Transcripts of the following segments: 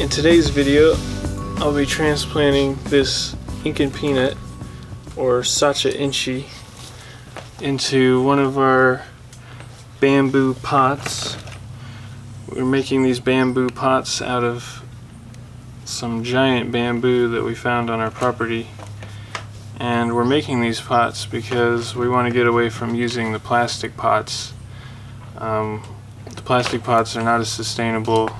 In today's video, I'll be transplanting this Incan peanut, or Sacha Inchi, into one of our bamboo pots. We're making these bamboo pots out of some giant bamboo that we found on our property. And we're making these pots because we want to get away from using the plastic pots. The plastic pots are not as sustainable.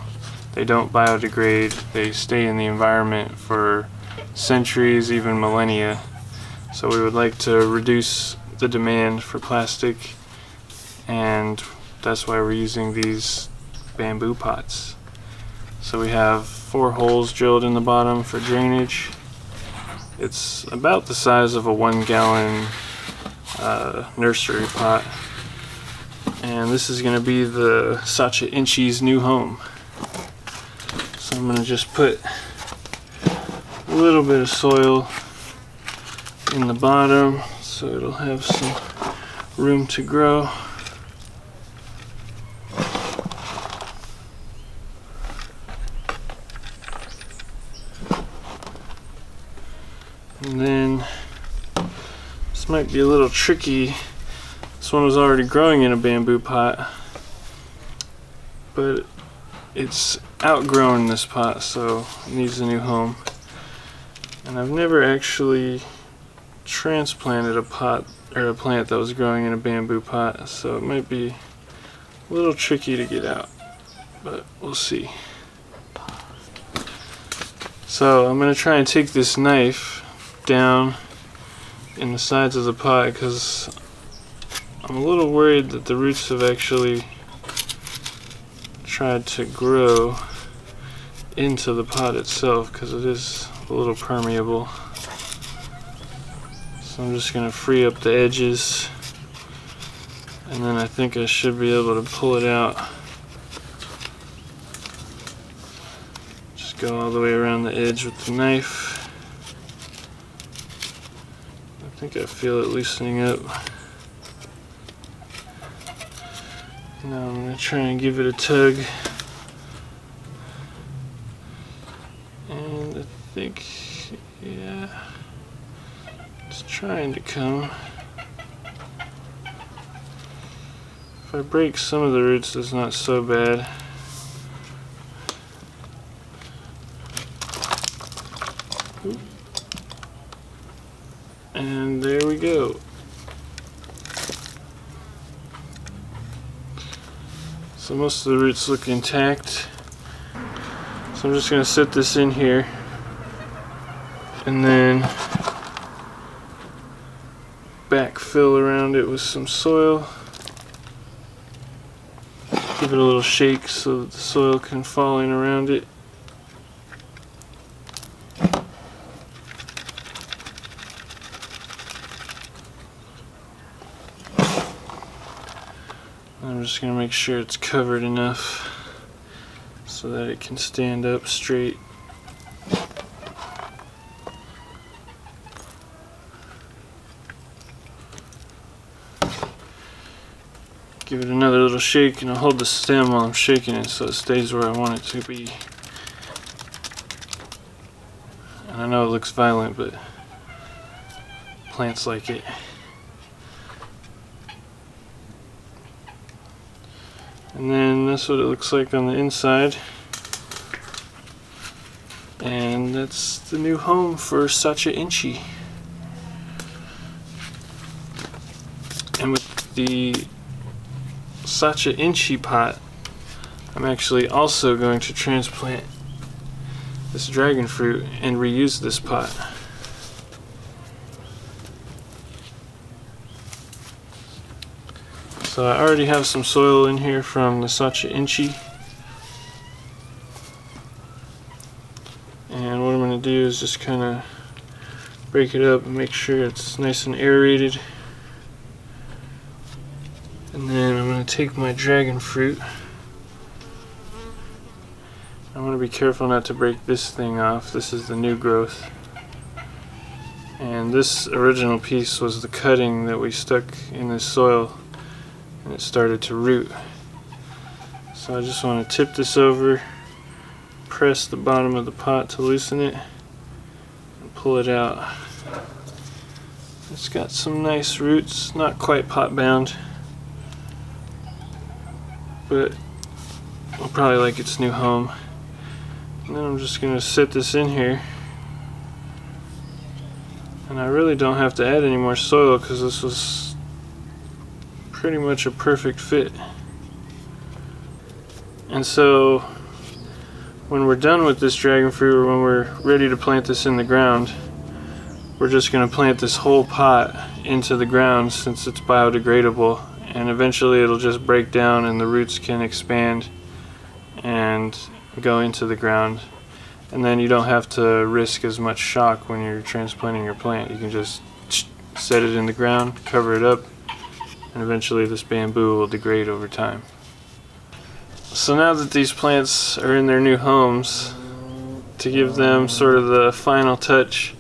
They don't biodegrade. They stay in the environment for centuries, even millennia. So we would like to reduce the demand for plastic, and that's why we're using these bamboo pots. So we have 4 holes drilled in the bottom for drainage. It's about the size of a 1-gallon nursery pot. And this is going to be the Sacha Inchi's new home. So I'm going to just put a little bit of soil in the bottom so it'll have some room to grow. And then this might be a little tricky. This one was already growing in a bamboo pot, but it's outgrown this pot, so it needs a new home. And I've never actually transplanted a pot or a plant that was growing in a bamboo pot, so it might be a little tricky to get out, but we'll see. So I'm going to try and take this knife down in the sides of the pot because I'm a little worried that the roots have actually tried to grow into the pot itself because it is a little permeable. So I'm just going to free up the edges, and then I think I should be able to pull it out. Just go all the way around the edge with the knife. I think I feel it loosening up. Now I'm going to try and give it a tug. And I think, yeah, it's trying to come. If I break some of the roots, it's not so bad. And there we go. So most of the roots look intact. So I'm just going to set this in here and then backfill around it with some soil. Give it a little shake so that the soil can fall in around it. I'm just going to make sure it's covered enough so that it can stand up straight. Give it another little shake, and I'll hold the stem while I'm shaking it so it stays where I want it to be. And I know it looks violent, but plants like it. And then that's what it looks like on the inside. And that's the new home for Sacha Inchi. And with the Sacha Inchi pot, I'm actually also going to transplant this dragon fruit and reuse this pot. So I already have some soil in here from the Sacha Inchi, and what I'm going to do is just kind of break it up and make sure it's nice and aerated. And then I'm going to take my dragon fruit. I want to be careful not to break this thing off. This is the new growth. And this original piece was the cutting that we stuck in this soil, and it started to root. So I just want to tip this over, press the bottom of the pot to loosen it and pull it out. It's got some nice roots, not quite pot bound, but will probably like its new home. And then I'm just going to set this in here. And I really don't have to add any more soil because this was pretty much a perfect fit. And so when we're done with this dragon fruit, or when we're ready to plant this in the ground, we're just going to plant this whole pot into the ground since it's biodegradable, and eventually it'll just break down and the roots can expand and go into the ground. And then you don't have to risk as much shock when you're transplanting your plant. You can just set it in the ground, cover it up, and eventually this bamboo will degrade over time. So now that these plants are in their new homes, to give them sort of the final touch,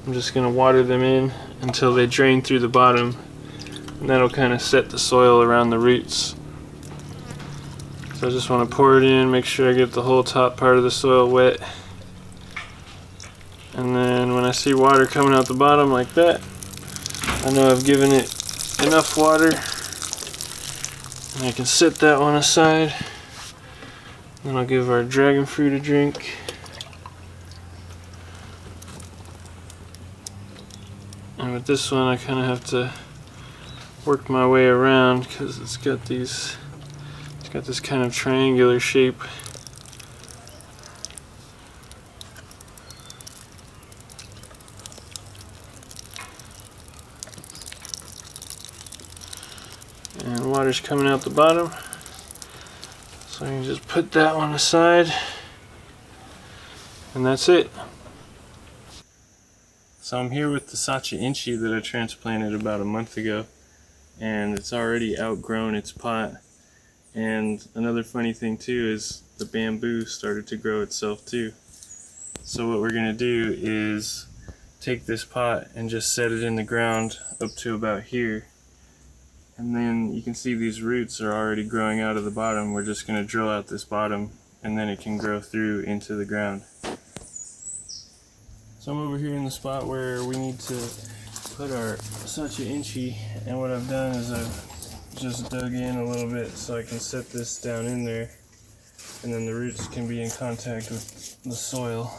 I'm just going to water them in until they drain through the bottom, and that'll kind of set the soil around the roots. So I just want to pour it in, make sure I get the whole top part of the soil wet. And then when I see water coming out the bottom like that, I know I've given it enough water. And I can set that one aside. Then I'll give our dragon fruit a drink. And with this one I kind of have to work my way around because it's got this kind of triangular shape. And water's coming out the bottom, so I can just put that one aside, and that's it. So I'm here with the Sacha Inchi that I transplanted about a month ago, and it's already outgrown its pot. And another funny thing too is the bamboo started to grow itself too. So what we're going to do is take this pot and just set it in the ground up to about here. And then you can see these roots are already growing out of the bottom. We're just going to drill out this bottom and then it can grow through into the ground. So I'm over here in the spot where we need to put our Sacha Inchi, and what I've done is I've just dug in a little bit so I can set this down in there, and then the roots can be in contact with the soil.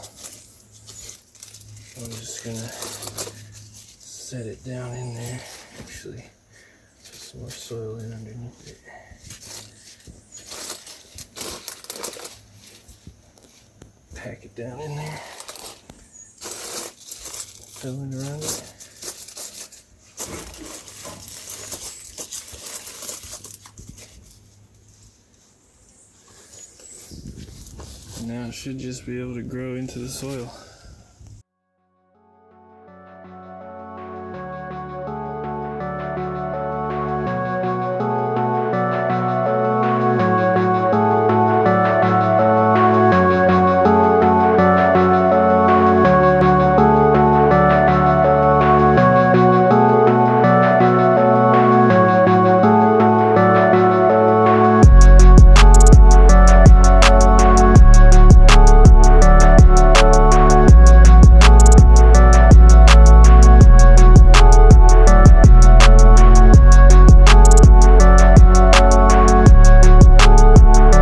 I'm just gonna set it down in there. Actually, put some more soil in underneath it. Pack it down in there. Fill it around it. Now it should just be able to grow into the soil.